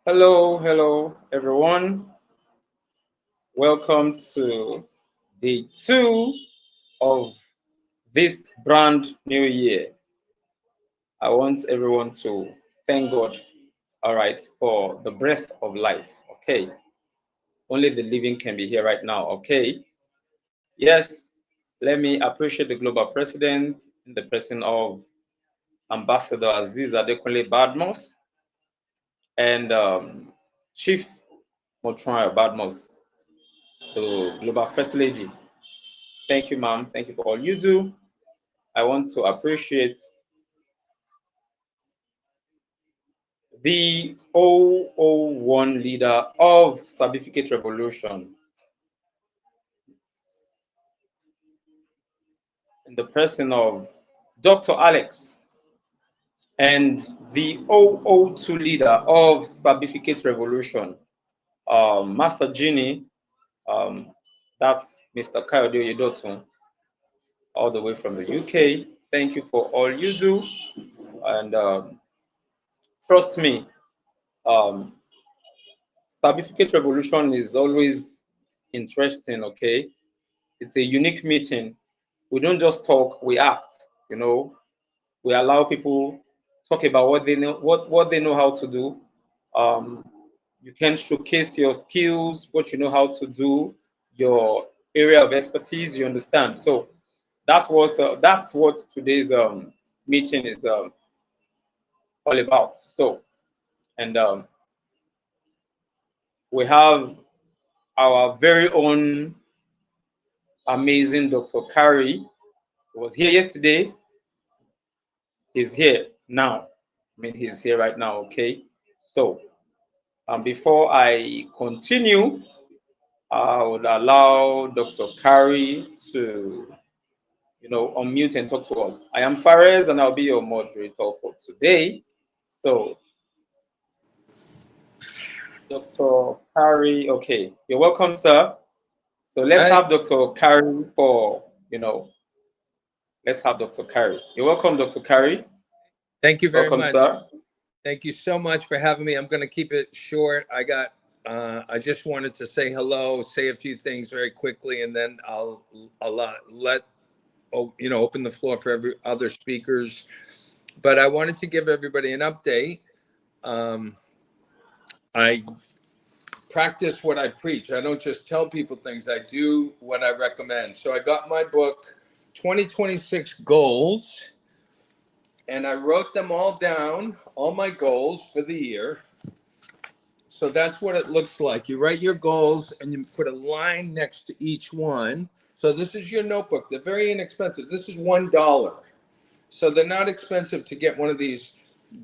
Hello, everyone. Welcome to day two of this brand new year. I want everyone to thank God, all right, for the breath of life. Okay, only the living can be here right now. Okay, yes, let me appreciate the global president in the person of Ambassador Aziz Adekunle Badmos and Chief Motron Badmos, the global first lady. Thank you, ma'am. Thank you for all you do. I want to appreciate the 001 leader of Sabificate Revolution in the person of Dr. Alex and the 002 leader of Sabificate Revolution, Master Genie, um, that's Mr. Kayode Oyedotun, all the way from the UK. Thank you for all you do. And trust me, um, Sabificate Revolution is always interesting, okay? It's a unique meeting. We don't just talk, we act, you know. We allow people talk about what they know how to do. Um, you can showcase your skills, what you know how to do, your area of expertise, you understand. So that's what today's meeting is all about. So, and we have our very own amazing Dr. Kari, who was here yesterday. He's here now. I mean, he's here right now, okay? So, before I continue, I would allow Dr. Kari to, unmute and talk to us. I am Fares, and I'll be your moderator for today. So, Dr. Kari, okay, you're welcome, sir. So let's Hi. have Dr. Kari let's have Dr. Kari. You're welcome, Dr. Kari. Thank you very Welcome, much. sir. Thank you so much for having me. I'm going to keep it short. I just wanted to say hello, say a few things very quickly, and then I'll let open the floor for every other speakers. But I wanted to give everybody an update. I practice what I preach. I don't just tell people things. I do what I recommend. So I got my book, 2026 Goals, and I wrote them all down, all my goals for the year. So that's what it looks like. You write your goals and you put a line next to each one. So this is your notebook. They're very inexpensive. This is $1. So they're not expensive to get one of these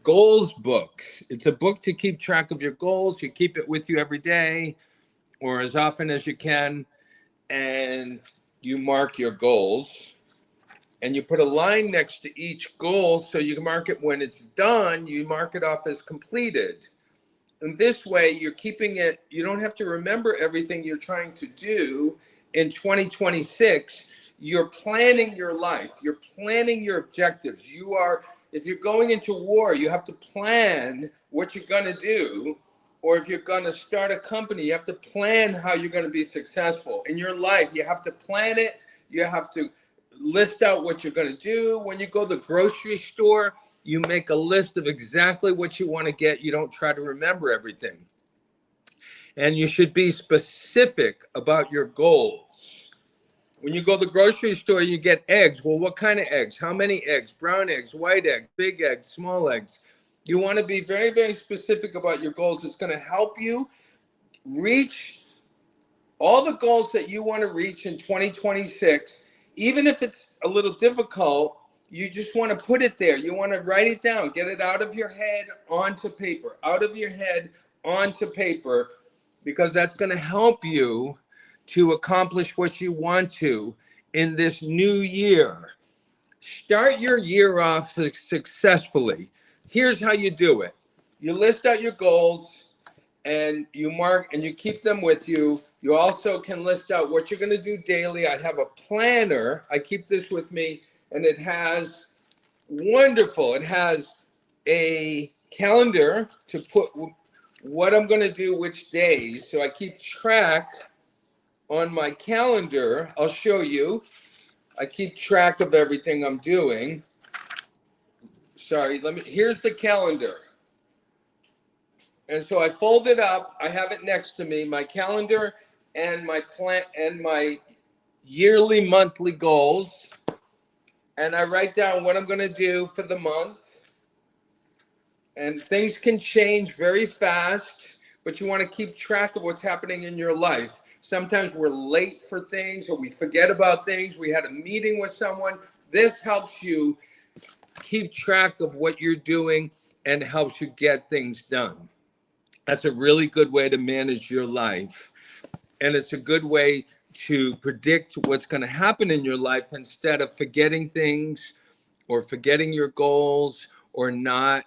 goals books. It's a book to keep track of your goals. You keep it with you every day or as often as you can, and you mark your goals. And you put a line next to each goal so you can mark it when it's done. You mark it off as completed. And this way, you're keeping it, you don't have to remember everything you're trying to do in 2026. You're planning your life, you're planning your objectives. If you're going into war, you have to plan what you're going to do. Or if you're going to start a company, you have to plan how you're going to be successful. In your life, you have to plan it. You have to list out what you're going to do. When you go to the grocery store, you make a list of exactly what you want to get. You don't try to remember everything. And you should be specific about your goals. When you go to the grocery store, you get eggs. Well, what kind of eggs? How many eggs? Brown eggs, white eggs, big eggs, small eggs. You want to be very, very specific about your goals. It's going to help you reach all the goals that you want to reach in 2026. Even if it's a little difficult, you just want to put it there. You want to write it down, get it out of your head onto paper, out of your head onto paper, because that's going to help you to accomplish what you want to in this new year. Start your year off successfully. Here's how you do it. You list out your goals and you mark and you keep them with you. You also can list out what you're going to do daily. I have a planner. I keep this with me, and it has wonderful. It has a calendar to put what I'm going to do which days. So I keep track on my calendar. I'll show you. I keep track of everything I'm doing. Sorry, here's the calendar. And so I fold it up. I have it next to me, my calendar and my plan and my yearly, monthly goals. And I write down what I'm going to do for the month. And things can change very fast, but you want to keep track of what's happening in your life. Sometimes we're late for things or we forget about things. We had a meeting with someone. This helps you keep track of what you're doing and helps you get things done. That's a really good way to manage your life. And it's a good way to predict what's going to happen in your life instead of forgetting things or forgetting your goals or not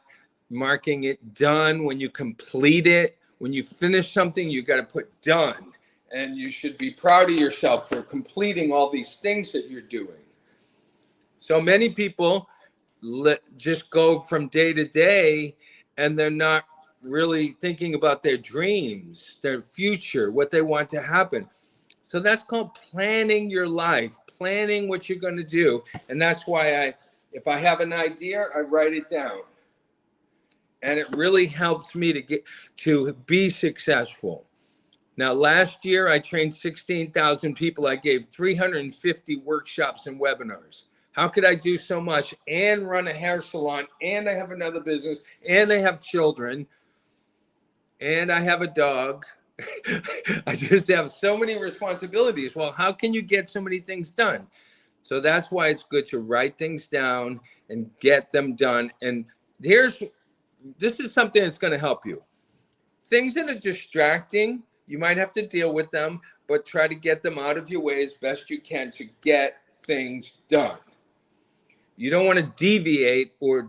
marking it done when you complete it. When you finish something, you got to put done. And you should be proud of yourself for completing all these things that you're doing. So many people just go from day to day and they're not really thinking about their dreams, their future, what they want to happen. So that's called planning your life, planning what you're going to do. And that's why if I have an idea, I write it down. And it really helps me to be successful. Now, last year, I trained 16,000 people. I gave 350 workshops and webinars. How could I do so much and run a hair salon, and I have another business, and I have children, and I have a dog? I just have so many responsibilities. Well, how can you get so many things done? So that's why it's good to write things down and get them done. And this is something that's going to help you. Things that are distracting, you might have to deal with them, but try to get them out of your way as best you can to get things done. You don't want to deviate or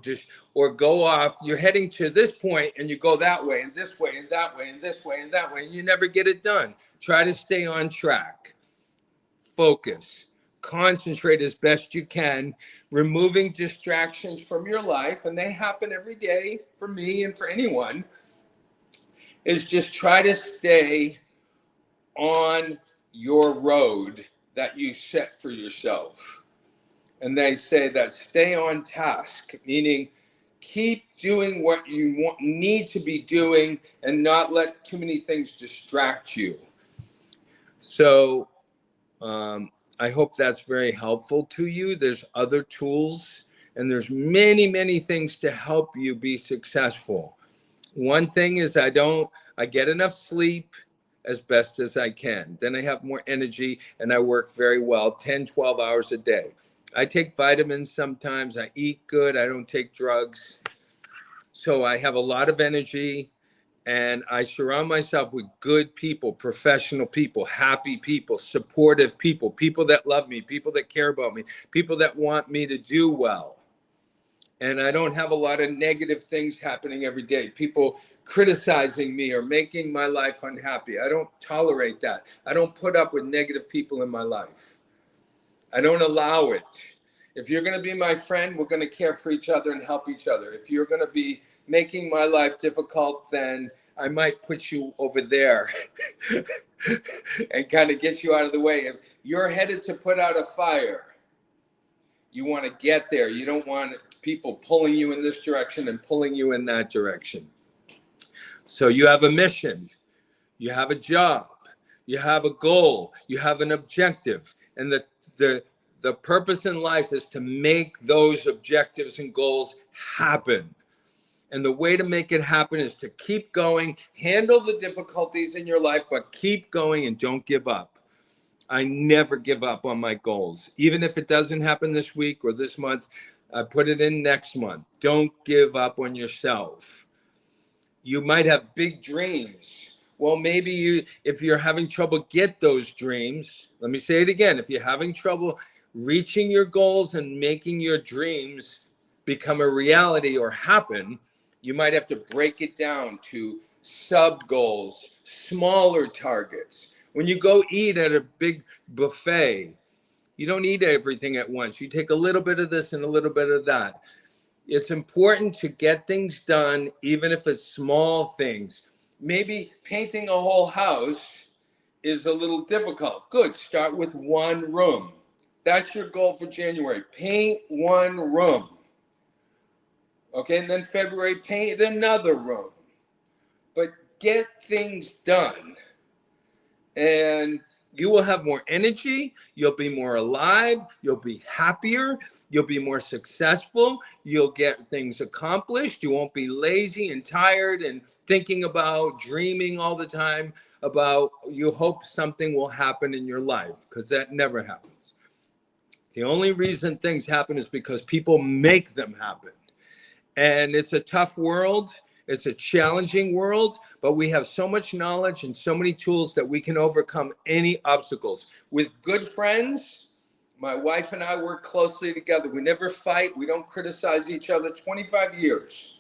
go off. You're heading to this point and you go that way and this way and that way and this way and that way, and you never get it done. Try to stay on track. Focus. Concentrate as best you can, removing distractions from your life, and they happen every day for me and for anyone, is just try to stay on your road that you set for yourself. And they say that stay on task, meaning keep doing what you need to be doing and not let too many things distract you. So I hope that's very helpful to you. There's other tools and there's many, many things to help you be successful. One thing is I get enough sleep as best as I can. Then I have more energy and I work very well, 10, 12 hours a day. I take vitamins sometimes. I eat good. I don't take drugs. So I have a lot of energy and I surround myself with good people, professional people, happy people, supportive people, people that love me, people that care about me, people that want me to do well. And I don't have a lot of negative things happening every day. People criticizing me or making my life unhappy. I don't tolerate that. I don't put up with negative people in my life. I don't allow it. If you're going to be my friend, we're going to care for each other and help each other. If you're going to be making my life difficult, then I might put you over there and kind of get you out of the way. If you're headed to put out a fire, you want to get there. You don't want people pulling you in this direction and pulling you in that direction. So you have a mission, you have a job, you have a goal, you have an objective, and the purpose in life is to make those objectives and goals happen. And the way to make it happen is to keep going, handle the difficulties in your life, but keep going and don't give up. I never give up on my goals. Even if it doesn't happen this week or this month, I put it in next month. Don't give up on yourself. You might have big dreams. Well, maybe if you're having trouble get those dreams, let me say it again. If you're having trouble reaching your goals and making your dreams become a reality or happen, you might have to break it down to sub goals, smaller targets. When you go eat at a big buffet, you don't eat everything at once. You take a little bit of this and a little bit of that. It's important to get things done, even if it's small things. Maybe painting a whole house is a little difficult. Good, start with one room. That's your goal for January. Paint one room. Okay, and then February, paint another room. But get things done. And you will have more energy, you'll be more alive, you'll be happier, you'll be more successful, you'll get things accomplished, you won't be lazy and tired and thinking about, dreaming all the time about, you hope something will happen in your life, because that never happens. The only reason things happen is because people make them happen. And it's a tough world. It's a challenging world, but we have so much knowledge and so many tools that we can overcome any obstacles. With good friends, my wife and I work closely together. We never fight. We don't criticize each other. 25 years.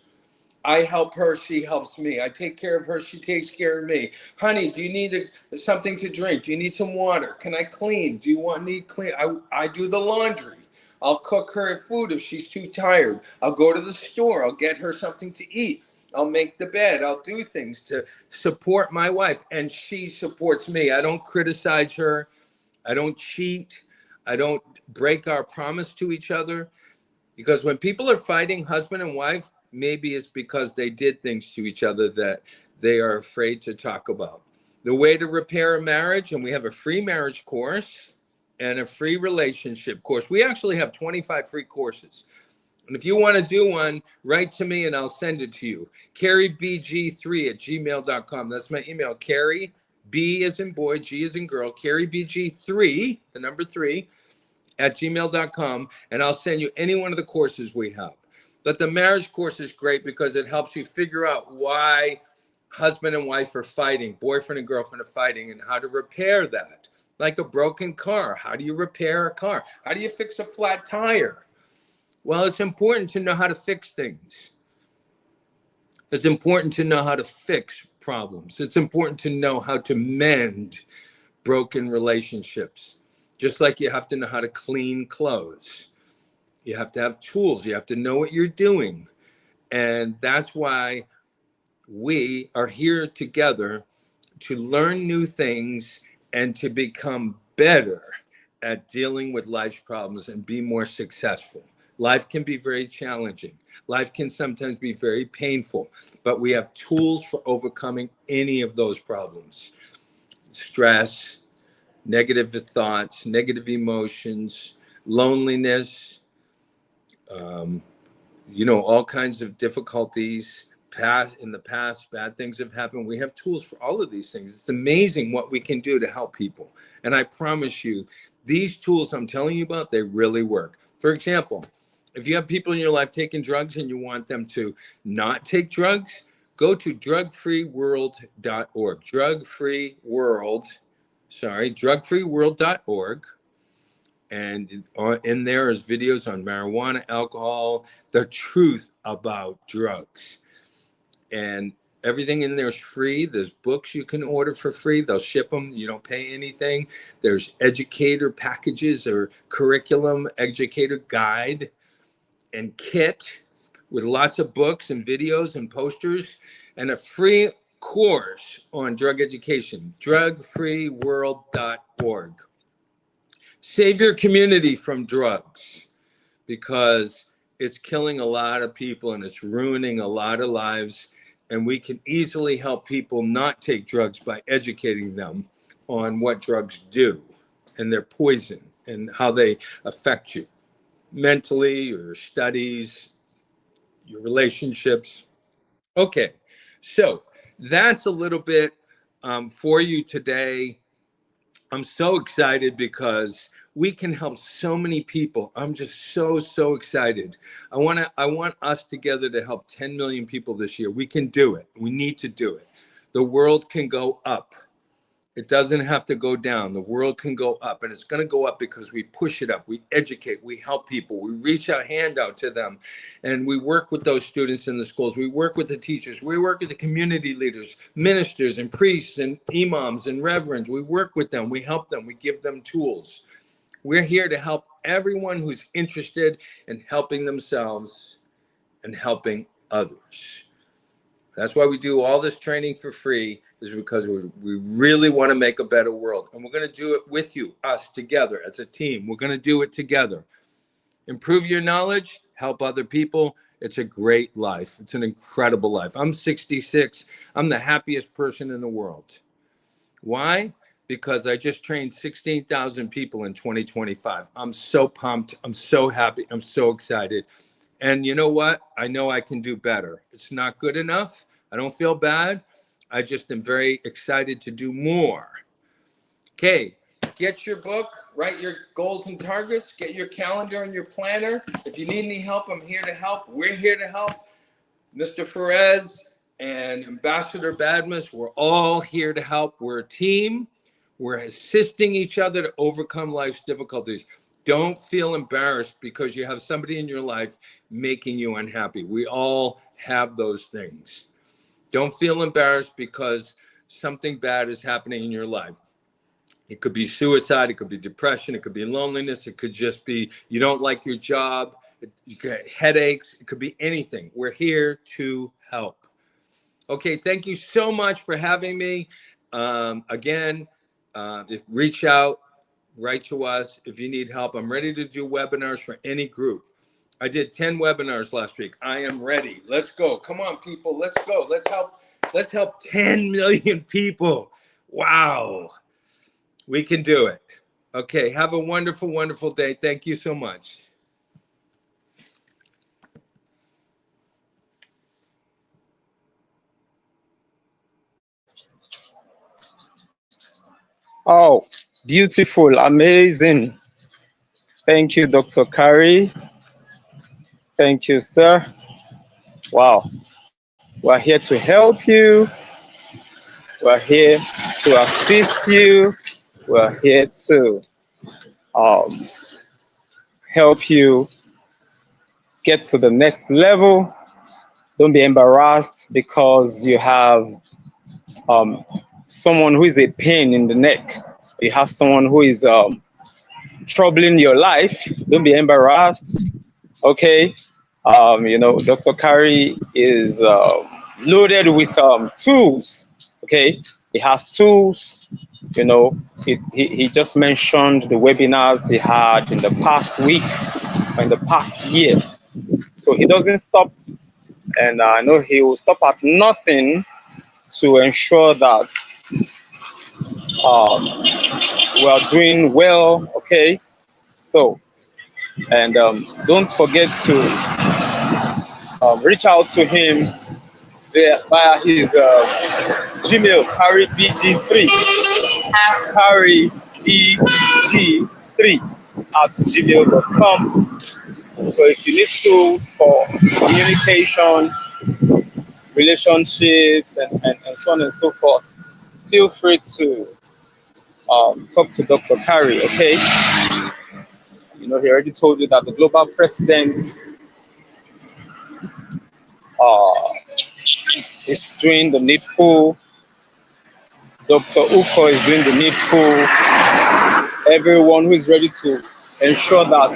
I help her, she helps me. I take care of her, she takes care of me. Honey, do you need something to drink? Do you need some water? Can I clean? Do you need clean? I do the laundry. I'll cook her food if she's too tired. I'll go to the store. I'll get her something to eat. I'll make the bed. I'll do things to support my wife, and she supports me. I don't criticize her. I don't cheat. I don't break our promise to each other. Because when people are fighting, husband and wife, maybe it's because they did things to each other that they are afraid to talk about. The way to repair a marriage, and we have a free marriage course and a free relationship course. We actually have 25 free courses. And if you want to do one, write to me and I'll send it to you. CarrieBG3@gmail.com. That's my email. Carrie, B as in boy, G as in girl, CarrieBG3, the number 3, @gmail.com, and I'll send you any one of the courses we have. But the marriage course is great because it helps you figure out why husband and wife are fighting, boyfriend and girlfriend are fighting, and how to repair that. Like a broken car, how do you repair a car? How do you fix a flat tire? Well, it's important to know how to fix things. It's important to know how to fix problems. It's important to know how to mend broken relationships. Just like you have to know how to clean clothes. You have to have tools. You have to know what you're doing. And that's why we are here together to learn new things and to become better at dealing with life's problems and be more successful. Life can be very challenging. Life can sometimes be very painful, but we have tools for overcoming any of those problems. Stress, negative thoughts, negative emotions, loneliness, all kinds of difficulties. In the past, bad things have happened. We have tools for all of these things. It's amazing what we can do to help people. And I promise you, these tools I'm telling you about, they really work. For example, if you have people in your life taking drugs and you want them to not take drugs, go to drugfreeworld.org. Drugfreeworld.org. And in there is videos on marijuana, alcohol, the truth about drugs. And everything in there is free. There's books you can order for free. They'll ship them. You don't pay anything. There's educator packages or curriculum, educator guide and kit with lots of books and videos and posters, and a free course on drug education, drugfreeworld.org. Save your community from drugs, because it's killing a lot of people and it's ruining a lot of lives. And we can easily help people not take drugs by educating them on what drugs do and their poison and how they affect you mentally, your studies, your relationships. Okay, so that's a little bit for you today. I'm so excited because we can help so many people. I'm just so excited. I want us together to help 10 million people this year. We can do it. We need to do it. The world can go up. It doesn't have to go down. The world can go up, and it's going to go up because we push it up. We educate, we help people, we reach our hand out to them, and we work with those students in the schools. We work with the teachers. We work with the community leaders, ministers and priests and imams and reverends. We work with them. We help them. We give them tools. We're here to help everyone who's interested in helping themselves and helping others. That's why we do all this training for free, is because we really want to make a better world. And we're going to do it with you, us together as a team. We're going to do it together. Improve your knowledge, help other people. It's a great life. It's an incredible life. I'm 66. I'm the happiest person in the world. Why? Because I just trained 16,000 people in 2025. I'm so pumped. I'm so happy. I'm so excited. And you know what? I know I can do better. It's not good enough. I don't feel bad. I just am very excited to do more. Okay, get your book, write your goals and targets, get your calendar and your planner. If you need any help, I'm here to help. We're here to help. Mr. Ferez and Ambassador Badmus, we're all here to help. We're a team. We're assisting each other to overcome life's difficulties. Don't feel embarrassed because you have somebody in your life making you unhappy. We all have those things. Don't feel embarrassed because something bad is happening in your life. It could be suicide, it could be depression, it could be loneliness, it could just be you don't like your job, you get headaches, it could be anything. We're here to help. Okay, thank you so much for having me. Again, reach out, write to us if you need help. I'm ready to do webinars for any group. I did 10 webinars last week. I am ready. Let's go. Come on, people. Let's go. Let's help 10 million people. Wow. We can do it. Okay, have a wonderful, wonderful day. Thank you so much. Oh, beautiful, amazing. Thank you, Dr. Kari. Thank you, sir. Wow. We're here to help you. We're here to assist you. We're here to um, help you get to the next level. Don't be embarrassed because you have someone who is a pain in the neck. You have someone who is troubling your life. Don't be embarrassed. Okay. Dr. Kari is loaded with tools. Okay. He has tools. He just mentioned the webinars he had in the past week, or in the past year. So he doesn't stop. And I know he will stop at nothing to ensure that we are doing well. Okay. So, and don't forget to reach out to him via his Gmail, carrybg3, carrybg3@gmail.com. So if you need tools for communication, relationships, and so on and so forth, feel free to talk to Dr. Kari, okay? He already told you that the global president is doing the needful. Dr. Uko is doing the needful. Everyone who is ready to ensure that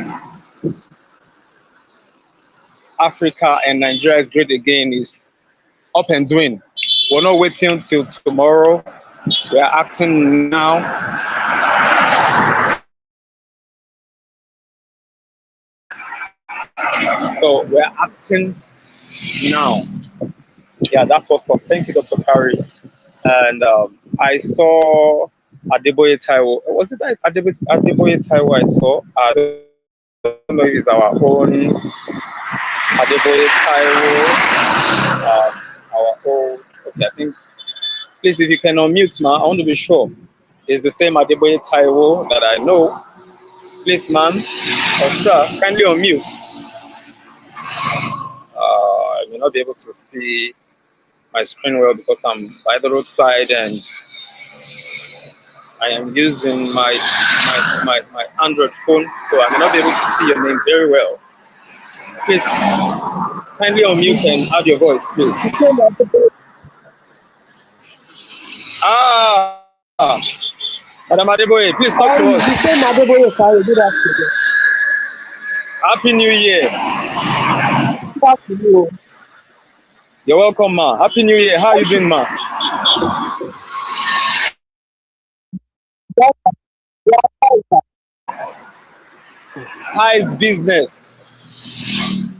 Africa and Nigeria is great again is up and doing. We're not waiting till tomorrow. We are acting now. So we're acting now. Yeah, that's what's up. Thank you, Dr. Kari. And I saw Adeboye Taiwo. Was it Adeboye Taiwo I saw? I don't know if it's our own Adeboye Taiwo. Our own. Okay, I think. Please, if you can unmute, man, I want to be sure. It's the same Adeboye Taiwo that I know. Please, man, or sir, kindly unmute. I may not be able to see my screen well because I'm by the roadside and I am using my Android phone, so I may not be able to see your name very well. Please kindly unmute and add your voice, please. Madam Adeboye, please talk to us. Happy New Year. You're welcome, ma. Happy New Year. How are you doing, ma? How is business?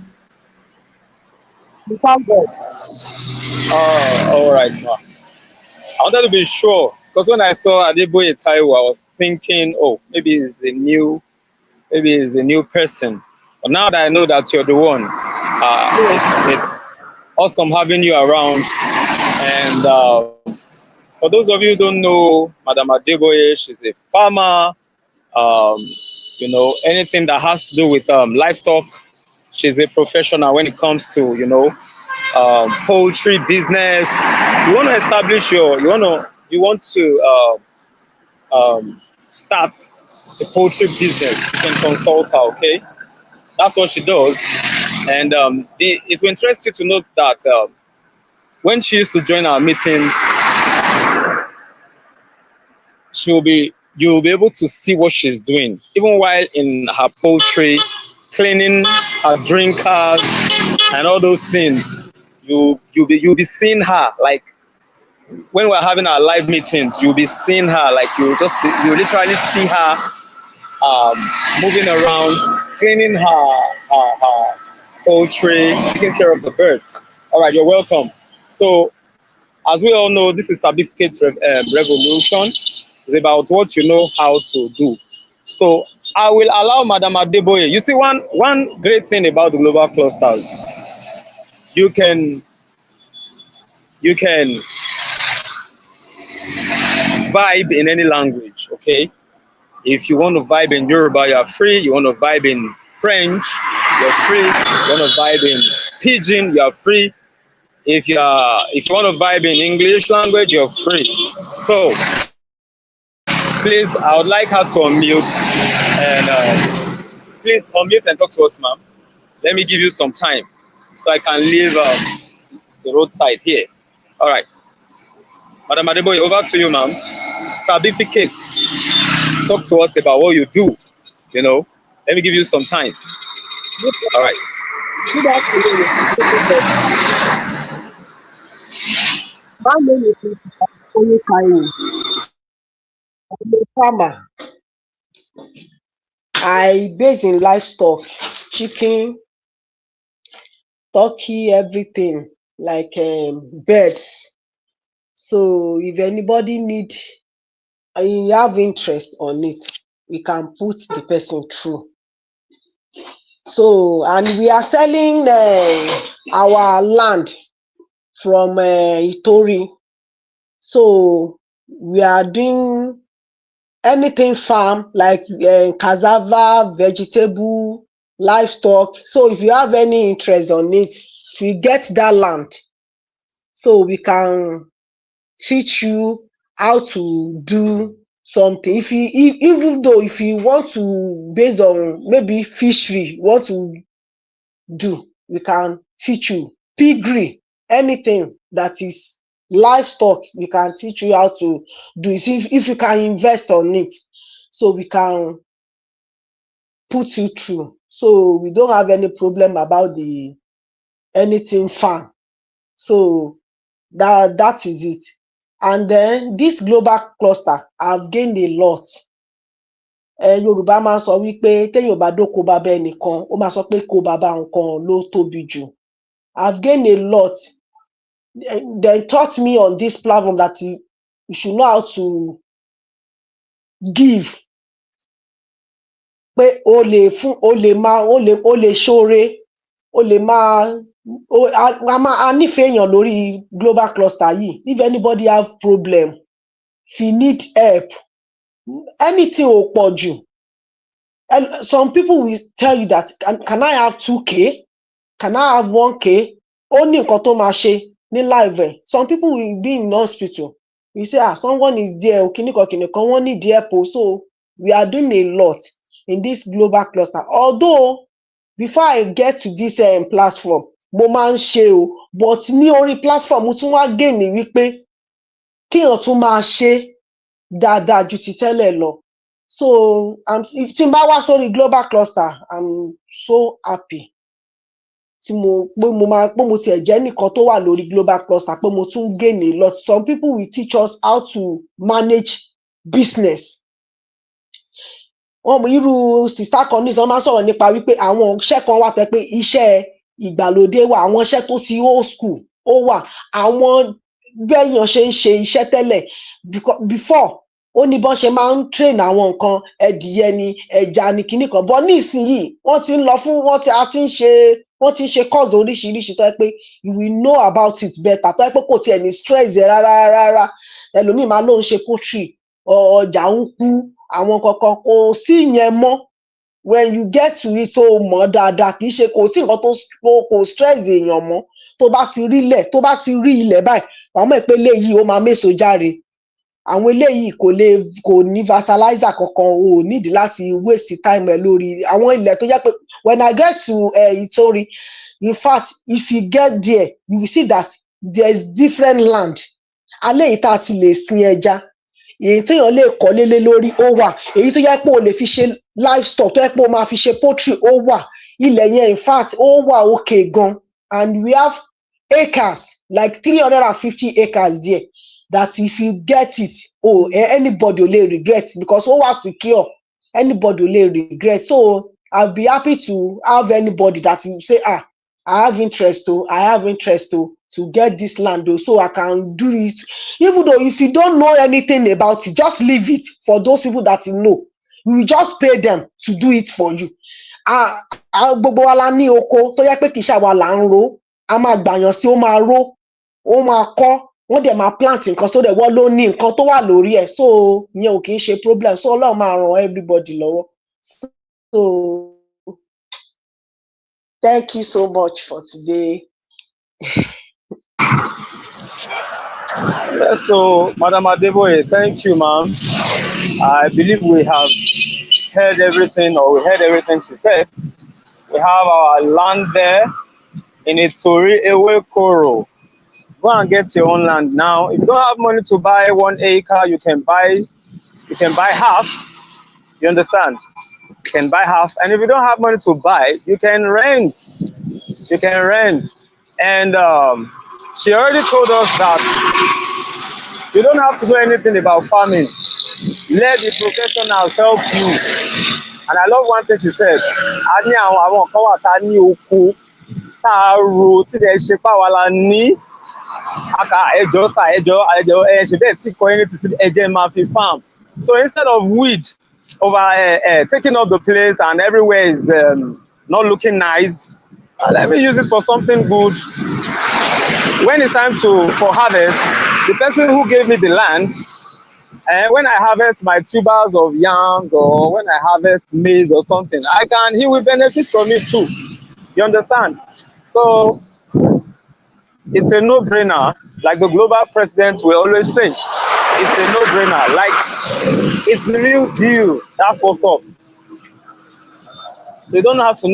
All right, ma. I wanted to be sure because when I saw Adeboye Taiwo, I was thinking, oh, maybe he's a new person. But now that I know that you're the one, it's awesome having you around. And for those of you who don't know Madam Adeboye, she's a farmer. Um, anything that has to do with livestock. She's a professional when it comes to poultry business. You want to establish you want to start a poultry business. You can consult her. Okay, that's what she does. And it will interest you to note that when she used to join our meetings, you'll be able to see what she's doing, even while in her poultry, cleaning her drinkers and all those things. You'll be seeing her like when we're having our live meetings. You'll be seeing her like you literally see her um, moving around, cleaning her poultry, taking care of the birds. All right, you're welcome. So as we all know, this is Sabificate Revolution. It's about what you know how to do. So I will allow Madam Adeboye. You see, one great thing about the global clusters, you can you can vibe in any language. Okay, if you want to vibe in Yoruba, you are free. You want to vibe in French, you're free. You want to vibe in Pidgin, you are free. If you want to vibe in English language, you're free. So please, I would like her to unmute and please unmute and talk to us, ma'am. Let me give you some time so I can leave the roadside here. All right, Madam Adeboye, over to you, ma'am. Sabificate, talk to us about what you do. Let me give you some time. All right. Good afternoon. My name is Mr. Taiwo. I'm a farmer. I base in livestock, chicken, turkey, everything like birds. So if anybody need and you have interest on it, we can put the person through. So and we are selling our land from Itori. So we are doing anything farm like cassava, vegetable, livestock. So if you have any interest on it, if you get that land, so we can teach you how to do something. Even though if you want to based on maybe fishery, want to do, we can teach you. Piggery, anything that is livestock, we can teach you how to do it. If you can invest on it, so we can put you through. So we don't have any problem about the anything farm. So that is it. And then this global cluster, I've gained a lot. Yorùbá máa ń sọ wípé téèyàn bá dóko bàbá ẹnìkan, ó máa sọ pé kó bàbá nǹkan ló tóbi jù. I've gained a lot. They taught me on this platform that you should know how to give. Pé o lè fún, o lè máa, o lè ṣoore, o lè máa, a nífẹ̀ẹ́ èèyàn lórí global cluster yìí. If anybody have problem, if you need help, anything ò pọ̀ jù. And some people will tell you that can I have 2K? Can I have 1K? Ó ní nǹkan tó máa ṣe ní live ẹ̀. Some people will be in hospital. You say, someone is there, kìnìkan wọ́n need help. So we are doing a lot in this global cluster. Although before I get to this platform, mo máa ń ṣe o, but ní orí platform mo tún wá gain ní wípé kéèyàn tún máa ṣe dáadáa ju ti tẹ́lẹ̀ lọ. So tí n bá wá sórí global cluster, I'm so happy. tí mo tiẹ̀ jẹ́ nìkan tó wà lórí global cluster pé mo tún gain a lot. Some people will teach us how to manage business. Irú sista kan ní wọ́n máa ń sọ̀rọ̀ nípa wípé àwọn iṣẹ́ kan wà tẹ́ pé iṣẹ́ ìgbàlódé wà, àwọn iṣẹ́ tó ti old school ó wà, àwọn bẹ́yàn ṣe ń ṣe iṣẹ́ tẹ́lẹ̀ before ó ní bọ́n ṣe máa ń train àwọn nǹkan ẹdìyẹ ni ẹja ni kinní kan bọ́ nísìnyìí wọ́n ti ń lọ fún wọ́n ti ń ṣe course oríṣiríṣi tó yẹ pé you will know about it better tó yẹ pé kò tiẹ̀ ní stress ẹ rárá ẹlòmíì máa lóun ṣe poultry ọjà ń kú àwọn kankan kò sí ìyẹn mọ́ when you get to it tó mọ̀ dáadáa kì í ṣe kò sí nǹkan tó kò stress èèyàn mọ́ tó bá ti rí ilẹ̀ báyìí wàá mọ̀ pé eléyìí ó máa méso járe àwọn eléyìí kò ní fertilizer kankan o need láti waste time ẹ lórí àwọn ilẹ̀ tó jẹ́ pé when I get to Ìtorí in fact if you get there you will see that there is different land alẹ́ yìí tá a ti lè sin ẹja èyí téèyàn lè kọ́lé lé lórí ó wà èyí tó yẹ pé o lè fi ṣe livestock tó yẹ pé o máa fi ṣe poultry ó wà ilẹ̀ yẹn in fact ó wà okay gan and we have acres like 350 acres there that if you get it anybody ò lè regret because ó wà secure anybody ò lè regret so I'll be happy to have anybody that will say I have interest to get this land so I can do it even though if you don't know anything about it just leave it for those people that you know you will just pay them to do it for you gbogbo wa la ní oko tó yẹ pé kì í ṣàwa là ń ro a máa gbàyàn sí ó máa ro ó máa kọ́ wọ́n dẹ̀ máa plant nǹkan so dẹ̀ wọ́n ló ní nǹkan tó wà lórí ẹ̀ so ìyẹn ò kì í ṣe problem so Ọlọ́run máa ràn everybody lọ́wọ́ so thank you so much for today. Yes, so Madam Adeboye, thank you, ma'am. I believe we have heard everything, or we heard everything she said. We have our land there in Ìtorí Ewekoro. Go and get your own land now. If you don't have money to buy 1 acre, you can buy half. You understand? You can buy half, and if you don't have money to buy, you can rent. You can rent, and she already told us that you don't have to know anything about farming. Let the professionals help you. And I love one thing she said. A ní àwọn kan wà tá ní oko tá a ro tí ẹ ṣe fáwa la ní. Aka ẹjọ́ sà ẹjọ́ ẹ ṣe bẹ́ẹ̀ tí kò ẹni títí ẹjẹ́ máa fi farm. So instead of weed over taking up the place and everywhere is not looking nice, let me use it for something good. When it's time for harvest, the person who gave me the land, when I harvest my tubers of yams or when I harvest maize or something, he will benefit from it too. You understand? So it's a no-brainer, like the global president will always say. It's a no-brainer, like it's the real deal. That's what's up. So you don't have to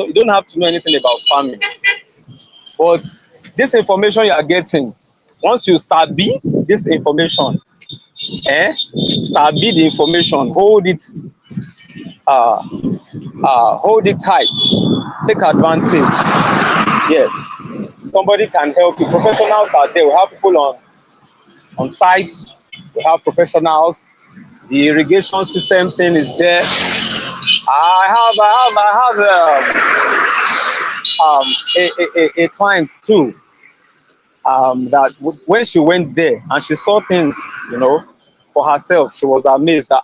know anything about farming, but this information you are getting, once you sabi this information, sabi the information, hold it tight, take advantage. Yes, somebody can help you. Professionals are there. We have people on site. We have professionals. The irrigation system thing is there. I have a client too. That when she went there and she saw things, for herself, she was amazed that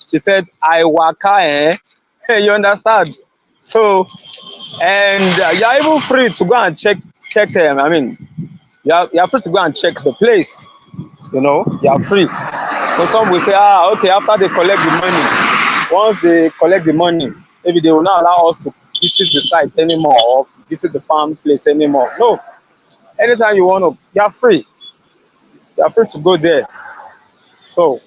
she said, "I waka, you understand?" So, and you're even free to go and check them. I mean, you're free to go and check the place. You're free. So some will say, okay, after they collect the money, once they collect the money, maybe they will not allow us to visit the site anymore or visit the farm place anymore. No. Anytime you want to, you're free. You're free to go there. So,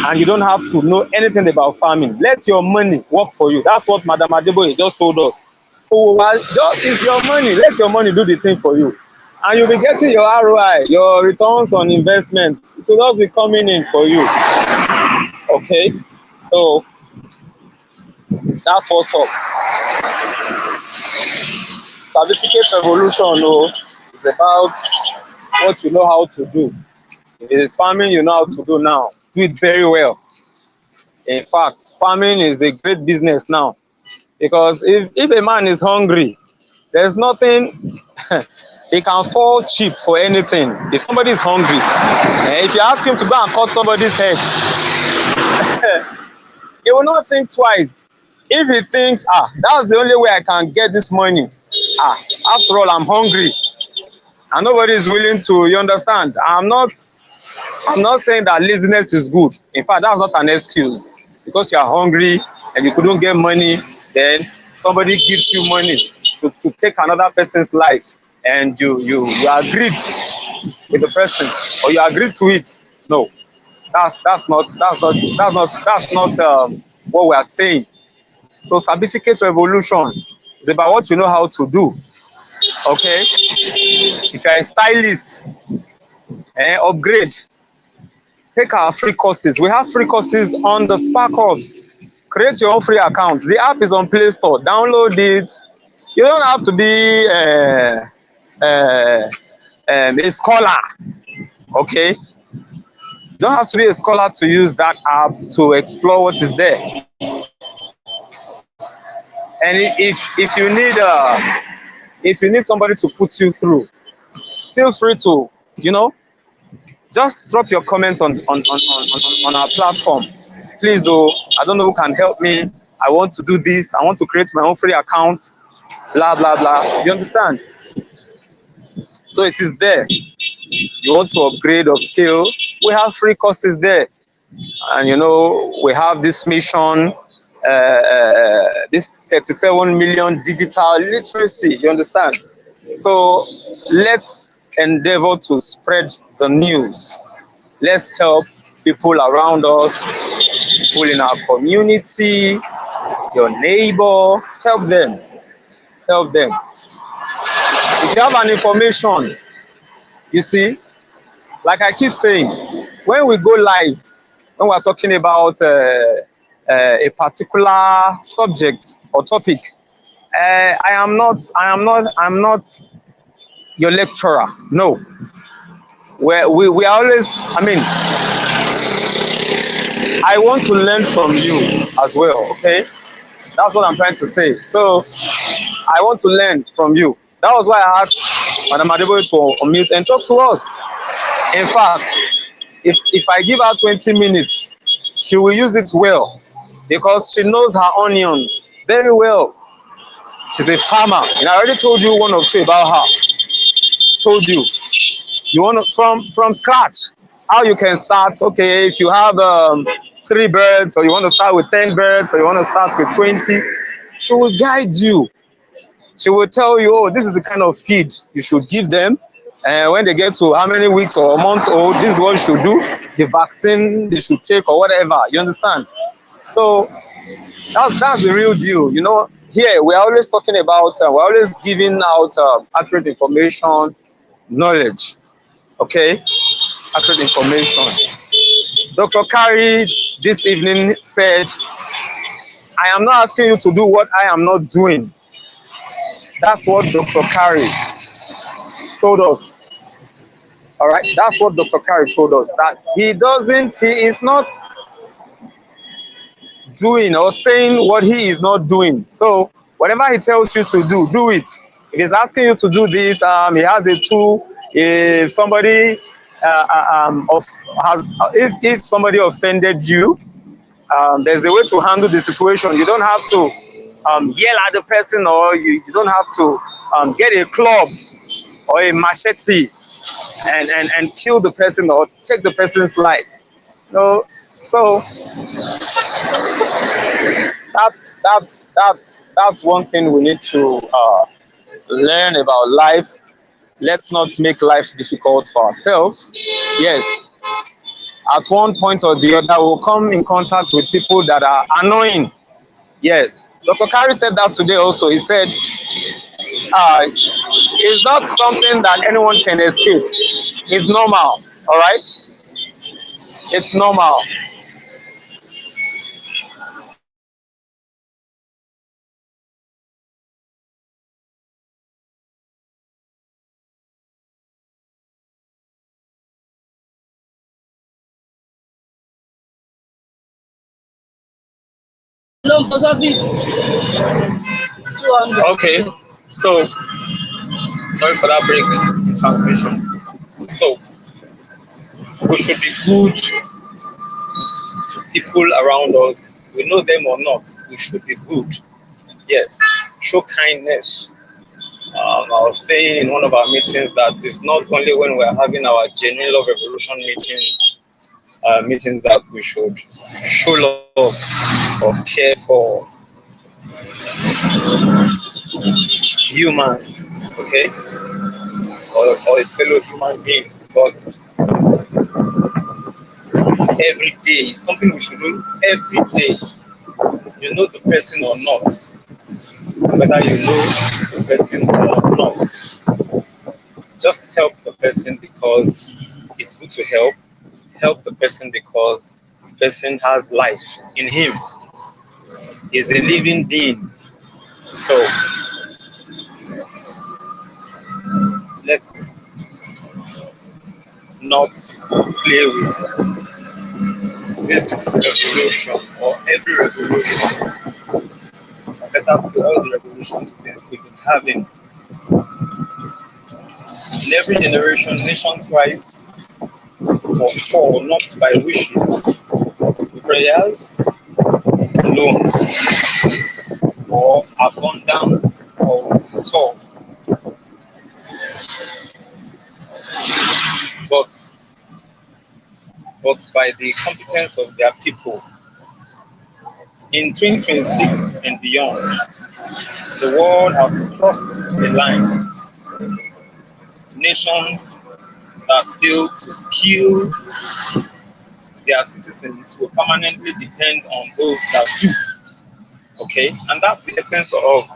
and you don't have to know anything about farming. Let your money work for you. That's what Madam Adeboye just told us. Just use your money. Let your money do the thing for you. And you'll be getting your ROI, your returns on investment. It will just be coming in for you. Okay? So, that's what's up. Sabificate Revolution is about what you know how to do. If it is farming you know how to do now, do it very well. In fact, farming is a great business now because if a man is hungry, there's nothing he can fall cheap for anything. If somebody is hungry, if you ask him to go and cut somebody's head, he will not think twice. If he thinks, that's the only way I can get this money, after all, I'm hungry, and nobody is willing to, you understand? I'm not saying that laziness is good. In fact, that's not an excuse. Because you are hungry and you couldn't get money, then somebody gives you money to take another person's life, and you agreed with the person, or you agreed to it. No, that's not what we are saying. So Sabificate Revolution is about what you know how to do. Okay, if you are a stylist, upgrade. Take our free courses. We have free courses on the Spark Hubs. Create your own free account. The app is on Play Store. Download it. You don't have to be a scholar. Okay, you don't have to be a scholar to use that app to explore what is there. And if you need somebody to put you through, feel free to, just drop your comments on our platform. Please, I don't know who can help me. I want to do this. I want to create my own free account. Blah, blah, blah. You understand? So it is there. You want to upgrade, upscale. We have free courses there. And, we have this mission, this 37 million digital literacy. You understand? So let's endeavor to spread the news. Let's help people around us, people in our community, your neighbor. Help them. Help them. If you have an information, you see, like I keep saying, when we go live, when we're talking about a particular subject or topic, I'm not your lecturer. No, we are always. I mean, I want to learn from you as well. Okay, that's what I'm trying to say. So I want to learn from you. That was why I asked Madam Adebo to unmute and talk to us. In fact, if I give her 20 minutes, she will use it well because she knows her onions very well. She's a farmer, and I already told you one or two about her. Told you. You want to, from scratch, how you can start. Okay, if you have 3 birds, or you want to start with 10 birds, or you want to start with 20, she will guide you. She will tell you, oh, this is the kind of feed you should give them. And when they get to how many weeks or months old, this is what you should do. The vaccine they should take or whatever. You understand? So that's the real deal. Here we're always talking about, we're always giving out accurate information, knowledge. Okay? Accurate information. Dr. Kari this evening said, I am not asking you to do what I am not doing. That's what Dr. Kari told us. All right, that's what Dr. Kari told us. That he is not doing or saying what he is not doing. So whatever he tells you to do, do it. If he's asking you to do this, he has a tool. If somebody if somebody offended you, there's a way to handle the situation. You don't have to yell at the person, or you don't have to get a club or a machete and kill the person or take the person's life. No, so that's one thing we need to learn about life. Let's not make life difficult for ourselves. Yes, at one point or the other, we'll come in contact with people that are annoying. Yes, Dr. Kari said that today also. He said, it's not something that anyone can escape. It's normal, all right? It's normal. No, post office 200. Okay, so sorry for that break in transmission. So we should be good to people around us. We know them or not, we should be good. Yes, show kindness. I was saying in one of our meetings that it's not only when we're having our genuine love revolution meetings that we should show love or care for humans, okay, or a fellow human being. But every day, is something we should do every day. You know the person or not, whether you know the person or not, just help the person because it's good to help. Help the person because the person has life in him. He's a living being. So let's not play with this revolution or every revolution. Better still, all the revolutions we've been having in every generation, nations rise or fall not by wishes, prayers alone, or abundance of talk, but by the competence of their people. In 2026 and beyond, the world has crossed a line. Nations that fail to skill their citizens will permanently depend on those that do. Okay, and that's the essence of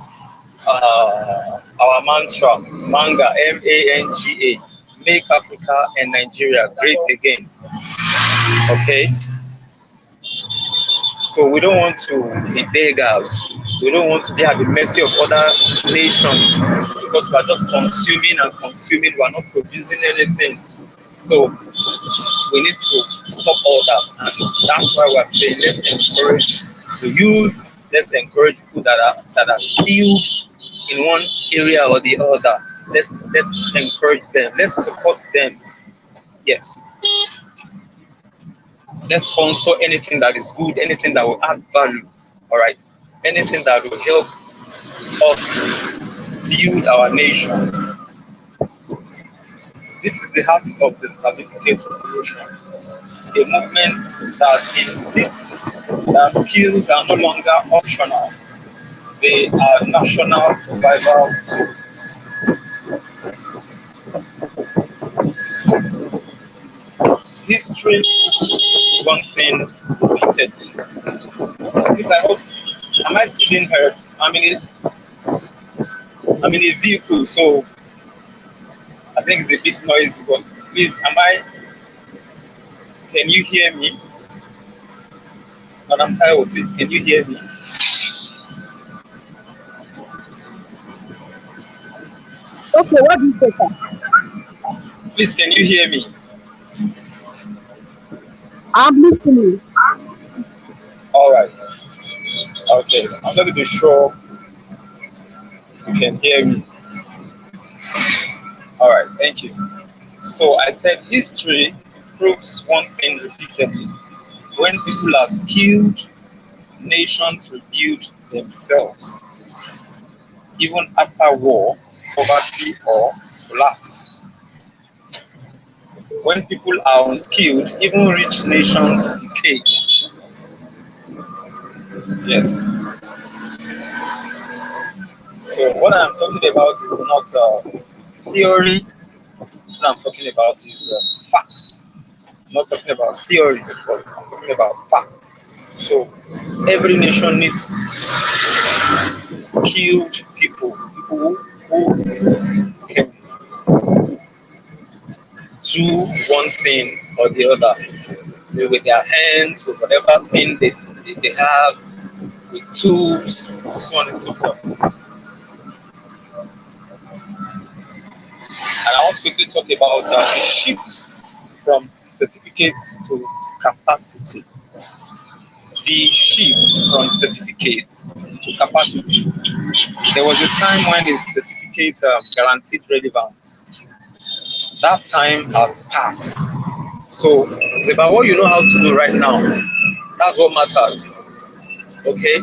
our mantra, manga, MANGA, make Africa and Nigeria great again. Okay, so we don't want to be beggars. We don't want to be at the mercy of other nations because we are just consuming and consuming. We are not producing anything. So we need to stop all that, and that's why we're saying let's encourage the youth. Let's encourage people that are skilled in one area or the other. Let's encourage them. Let's support them. Yes. Let's sponsor anything that is good, anything that will add value. All right. Anything that will help us build our nation. This is the heart of the Sabificate Revolution, a movement that insists that skills are no longer optional. They are national survival tools. History one thing repeatedly. This I hope. Am I still being heard? I'm in a vehicle, so I think it's a bit noisy. But please, can you hear me? Madam Taiwo, please, can you hear me? Okay, what do you say, sir? Please, can you hear me? I'm listening. All right. Okay. I'm not even sure you can hear me. All right. Thank you. So I said history proves one thing repeatedly. When people are skilled, nations rebuild themselves, even after war, poverty, or collapse. When people are unskilled, even rich nations decay. Yes. So what I'm talking about is not theory. What I'm talking about is fact. I'm not talking about theory, but I'm talking about fact. So every nation needs skilled people, who can do one thing or the other with their hands, with whatever thing they have, with tools, so on and so forth. And I want to quickly talk about the shift from certificates to capacity. the shift from certificate to capacity. There was a time when the certificate guaranteed relevance. That time has passed. So it's about what you know how to do right now. That's what matters. Okay?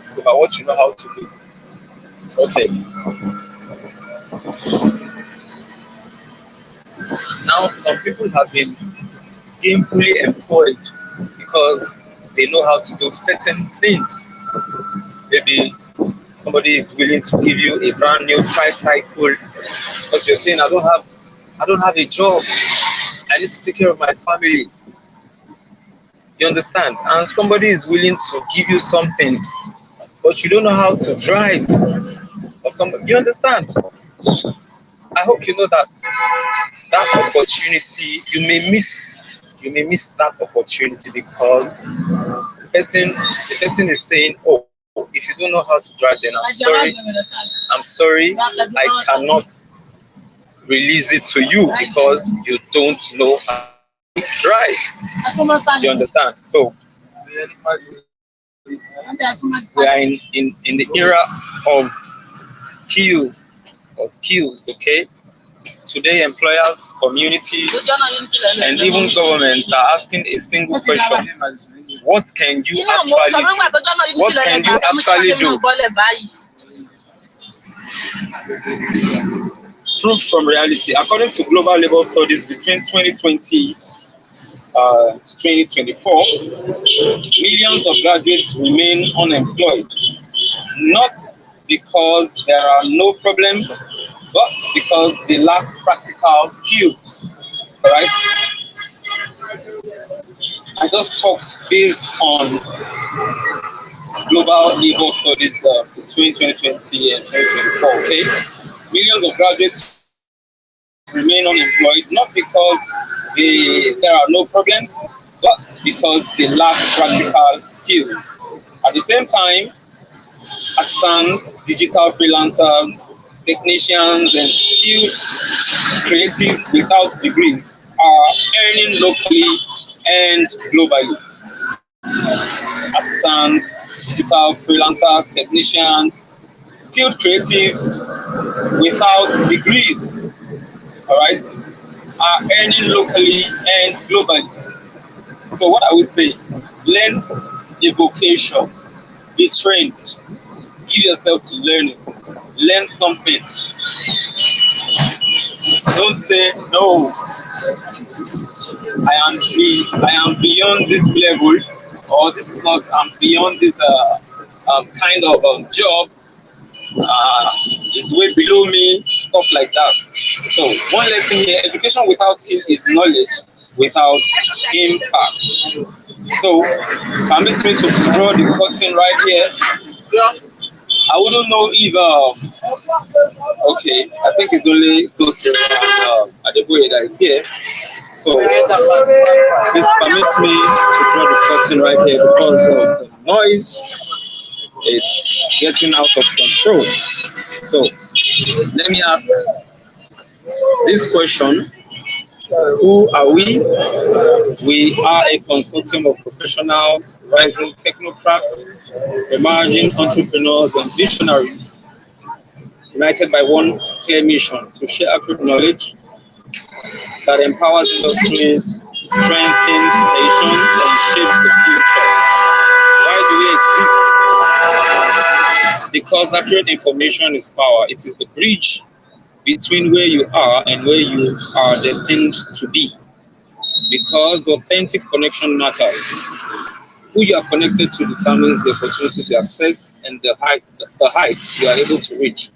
It's about what you know how to do. Okay. Now some people have been gainfully employed because they know how to do certain things. Maybe somebody is willing to give you a brand new tricycle because you're saying I don't have a job. I need to take care of my family. You understand? And somebody is willing to give you something, but you don't know how to drive or something. You understand? I hope you know that that opportunity you may miss that opportunity because the person is saying, oh, if you don't know how to drive, then I'm sorry, I cannot release it to you because you don't know how to drive. You understand? So we are in the era of skill or skills, okay? Today, employers, communities, and even governments are asking a single question: What can you actually do? What can you actually do? Proof from reality. According to global labor studies between 2020 to 2024, millions of graduates remain unemployed, not because there are no problems, but because they lack practical skills. All right. I just talked based on global labor studies between 2020 and 2024. Okay, millions of graduates remain unemployed not because there are no problems, but because they lack practical skills. At the same time, artisans, digital freelancers, technicians, and skilled creatives without degrees are earning locally and globally. Artisans, digital freelancers, technicians, skilled creatives without degrees, all right, are earning locally and globally. So what I would say, learn a vocation, be trained, give yourself to learning, learn something. Don't say no. I am beyond this level, or this is not. I'm beyond this kind of job. It's way below me. Stuff like that. So one lesson here: education without skill is knowledge without impact. So permit me to draw the curtain right here. I wouldn't know if okay, I think it's only Tosin and Adeboye that is here. So please permit me to draw the curtain right here because of the noise. It's getting out of control. So let me ask this question. Who are we? We are a consortium of professionals, rising technocrats, emerging entrepreneurs and visionaries, united by one clear mission to share accurate knowledge that empowers industries, strengthens nations, and shapes the future. Why do we exist? Because accurate information is power. It is the bridge between where you are and where you are destined to be. Because authentic connection matters. Who you are connected to determines the opportunities you access and the heights you are able to reach.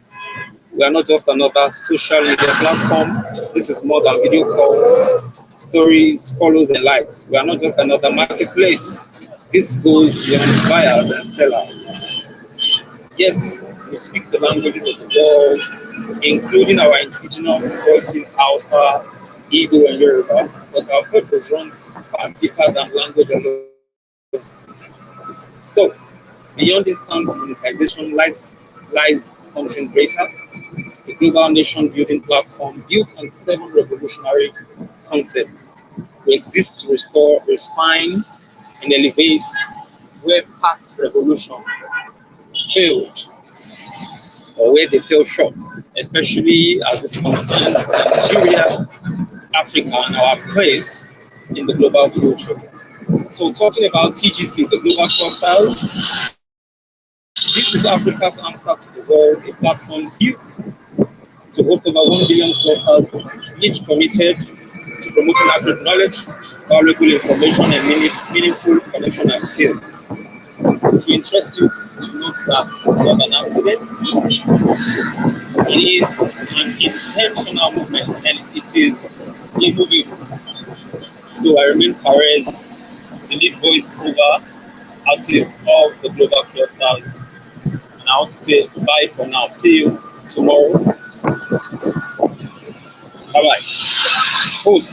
We are not just another social media platform. This is more than video calls, stories, follows, and likes. We are not just another marketplace. This goes beyond buyers and sellers. Yes, we speak the languages of the world, including our indigenous voices, Hausa, Igbo, and Yoruba, but our purpose runs far deeper than language alone. So, beyond instant monetization lies something greater, a global nation building platform built on seven revolutionary concepts. We exist to restore, refine, and elevate where past revolutions failed or where they fell short, especially as it concerns Nigeria, Africa, and our place in the global future. So, talking about TGC, the Global Clusters, this is Africa's answer to the world, a platform built to host over 1 billion clusters, each committed to promoting accurate knowledge, valuable information, and meaningful connection at scale. It will interest you to note that it's not an accident, it is an intentional movement, and it is immovable. So I remain Perez, the lead voice over artist of the global clusters. And I'll say bye for now. See you tomorrow. Bye bye. Host.